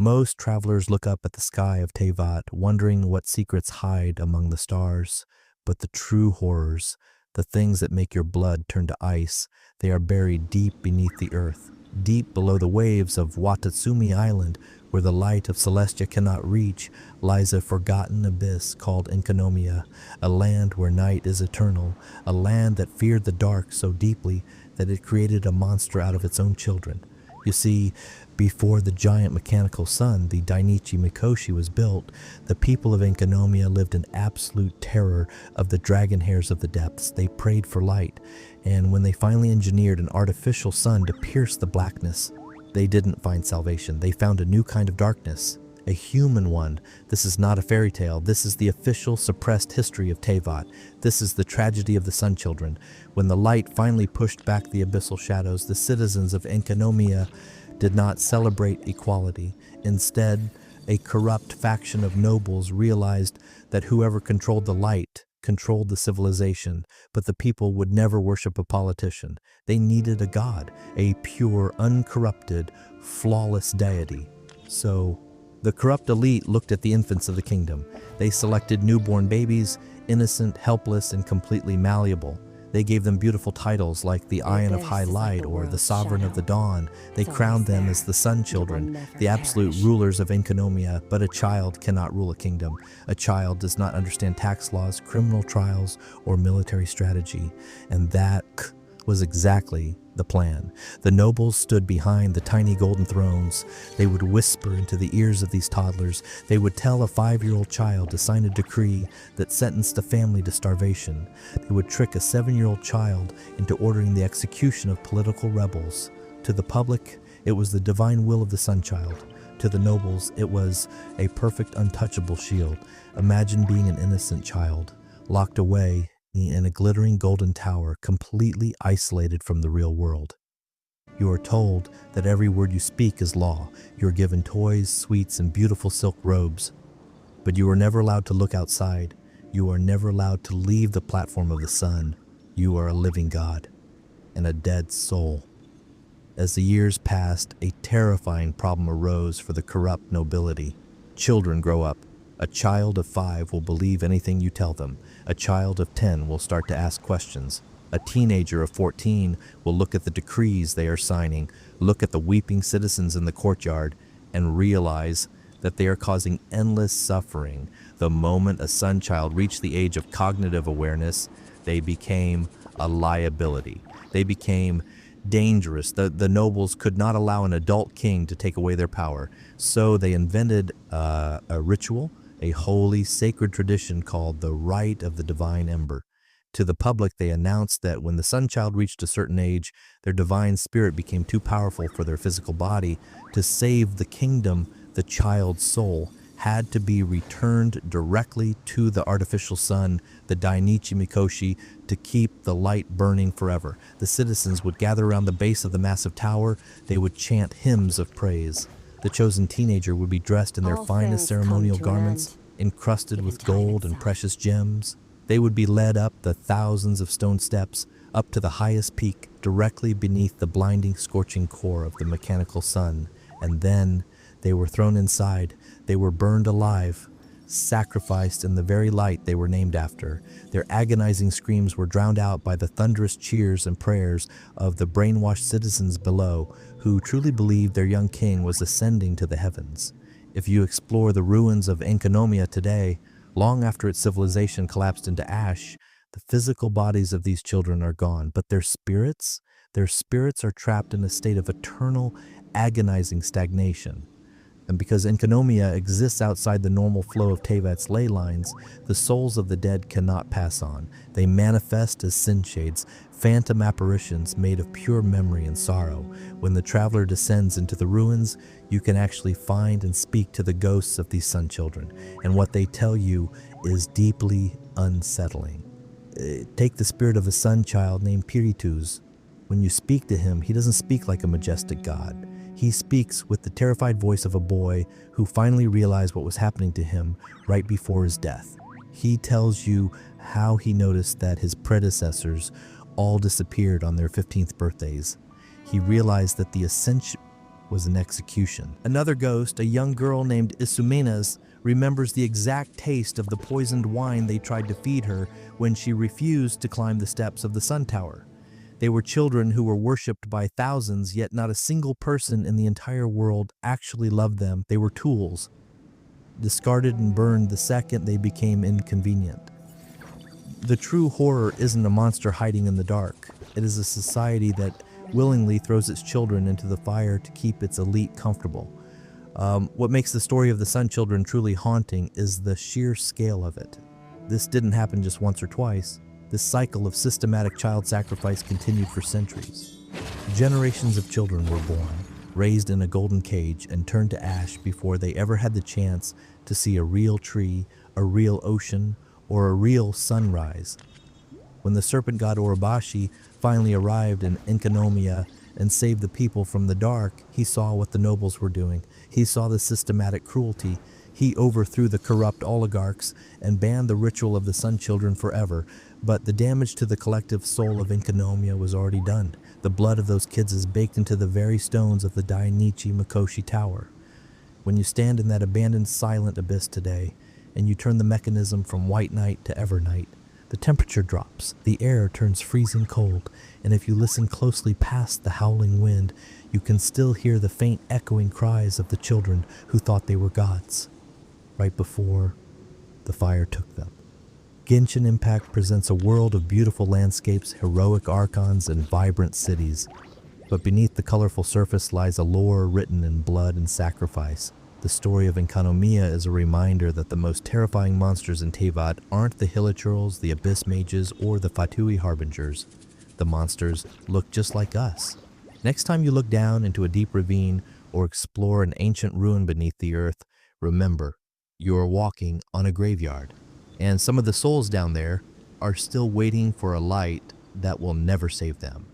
Most travelers look up at the sky of Teyvat, wondering what secrets hide among the stars. But the true horrors, the things that make your blood turn to ice, they are buried deep beneath the earth, deep below the waves of Watatsumi Island, where the light of Celestia cannot reach, lies a forgotten abyss called Enkanomia, a land where night is eternal, a land that feared the dark so deeply that it created a monster out of its own children. You see, before the giant mechanical sun, the Dainichi Mikoshi, was built, the people of Enkanomia lived in absolute terror of the dragon hairs of the depths. They prayed for light, and when they finally engineered an artificial sun to pierce the blackness, they didn't find salvation. They found a new kind of darkness, a human one. This is not a fairy tale. This is the official suppressed history of Teyvat. This is the tragedy of the Sun Children. When the light finally pushed back the abyssal shadows, the citizens of Enkanomia did not celebrate equality. Instead, a corrupt faction of nobles realized that whoever controlled the light controlled the civilization, but the people would never worship a politician. They needed a god, a pure, uncorrupted, flawless deity. So, the corrupt elite looked at the infants of the kingdom. They selected newborn babies, innocent, helpless, and completely malleable. They gave them beautiful titles like the Ion of High Light or the Sovereign of the Dawn. They crowned them as the Sun Children, the absolute rulers of Enkanomia. But a child cannot rule a kingdom. A child does not understand tax laws, criminal trials, or military strategy. And that was exactly the plan. The nobles stood behind the tiny golden thrones. They would whisper into the ears of these toddlers. They would tell a 5-year-old child to sign a decree that sentenced a family to starvation. They would trick a 7-year-old child into ordering the execution of political rebels. To the public, it was the divine will of the Sun Child. To the nobles, it was a perfect, untouchable shield. Imagine being an innocent child, locked away in a glittering golden tower, completely isolated from the real world. You are told that every word you speak is law. You are given toys, sweets, and beautiful silk robes. But you are never allowed to look outside. You are never allowed to leave the platform of the sun. You are a living god and a dead soul. As the years passed, a terrifying problem arose for the corrupt nobility. Children grow up. A child of 5 will believe anything you tell them. A child of 10 will start to ask questions. A teenager of 14 will look at the decrees they are signing, look at the weeping citizens in the courtyard, and realize that they are causing endless suffering. The moment a Sun Child reached the age of cognitive awareness, they became a liability. They became dangerous. The nobles could not allow an adult king to take away their power. So they invented a ritual, a holy, sacred tradition called the Rite of the Divine Ember. To the public, they announced that when the Sun Child reached a certain age, their divine spirit became too powerful for their physical body. To save the kingdom, the child's soul had to be returned directly to the artificial sun, the Dainichi Mikoshi, to keep the light burning forever. The citizens would gather around the base of the massive tower. They would chant hymns of praise. The chosen teenager would be dressed in their finest ceremonial garments, encrusted with gold and precious gems. They would be led up the thousands of stone steps, up to the highest peak, directly beneath the blinding, scorching core of the mechanical sun. And then they were thrown inside. They were burned alive, sacrificed in the very light they were named after. Their agonizing screams were drowned out by the thunderous cheers and prayers of the brainwashed citizens below, who truly believed their young king was ascending to the heavens. If you explore the ruins of Enkanomia today, long after its civilization collapsed into ash, the physical bodies of these children are gone, but their spirits are trapped in a state of eternal, agonizing stagnation. And because Enkanomia exists outside the normal flow of Teyvat's ley lines, the souls of the dead cannot pass on. They manifest as sin shades, phantom apparitions made of pure memory and sorrow. When the traveler descends into the ruins, you can actually find and speak to the ghosts of these Sun Children, and what they tell you is deeply unsettling. Take the spirit of a Sun Child named Pirituz. When you speak to him, he doesn't speak like a majestic god. He speaks with the terrified voice of a boy who finally realized what was happening to him right before his death. He tells you how he noticed that his predecessors all disappeared on their 15th birthdays. He realized that the ascension was an execution. Another ghost, a young girl named Isumenas, remembers the exact taste of the poisoned wine they tried to feed her when she refused to climb the steps of the Sun Tower. They were children who were worshipped by thousands, yet not a single person in the entire world actually loved them. They were tools, discarded and burned the second they became inconvenient. The true horror isn't a monster hiding in the dark. It is a society that willingly throws its children into the fire to keep its elite comfortable. What makes the story of the Sun Children truly haunting is the sheer scale of it. This didn't happen just once or twice. This cycle of systematic child sacrifice continued for centuries. Generations of children were born, raised in a golden cage, and turned to ash before they ever had the chance to see a real tree, a real ocean, or a real sunrise. When the serpent god Orobashi finally arrived in Enkanomiya and saved the people from the dark, he saw what the nobles were doing. He saw the systematic cruelty. He overthrew the corrupt oligarchs and banned the ritual of the Sun Children forever. But the damage to the collective soul of Enkanomiya was already done. The blood of those kids is baked into the very stones of the Dainichi Mikoshi Tower. When you stand in that abandoned silent abyss today, and you turn the mechanism from white night to evernight, the temperature drops, the air turns freezing cold, and if you listen closely past the howling wind, you can still hear the faint echoing cries of the children who thought they were gods, right before the fire took them. Genshin Impact presents a world of beautiful landscapes, heroic Archons, and vibrant cities. But beneath the colorful surface lies a lore written in blood and sacrifice. The story of Enkanomiya is a reminder that the most terrifying monsters in Teyvat aren't the Hilichurls, the Abyss Mages, or the Fatui Harbingers. The monsters look just like us. Next time you look down into a deep ravine or explore an ancient ruin beneath the earth, remember, you are walking on a graveyard. And some of the souls down there are still waiting for a light that will never save them.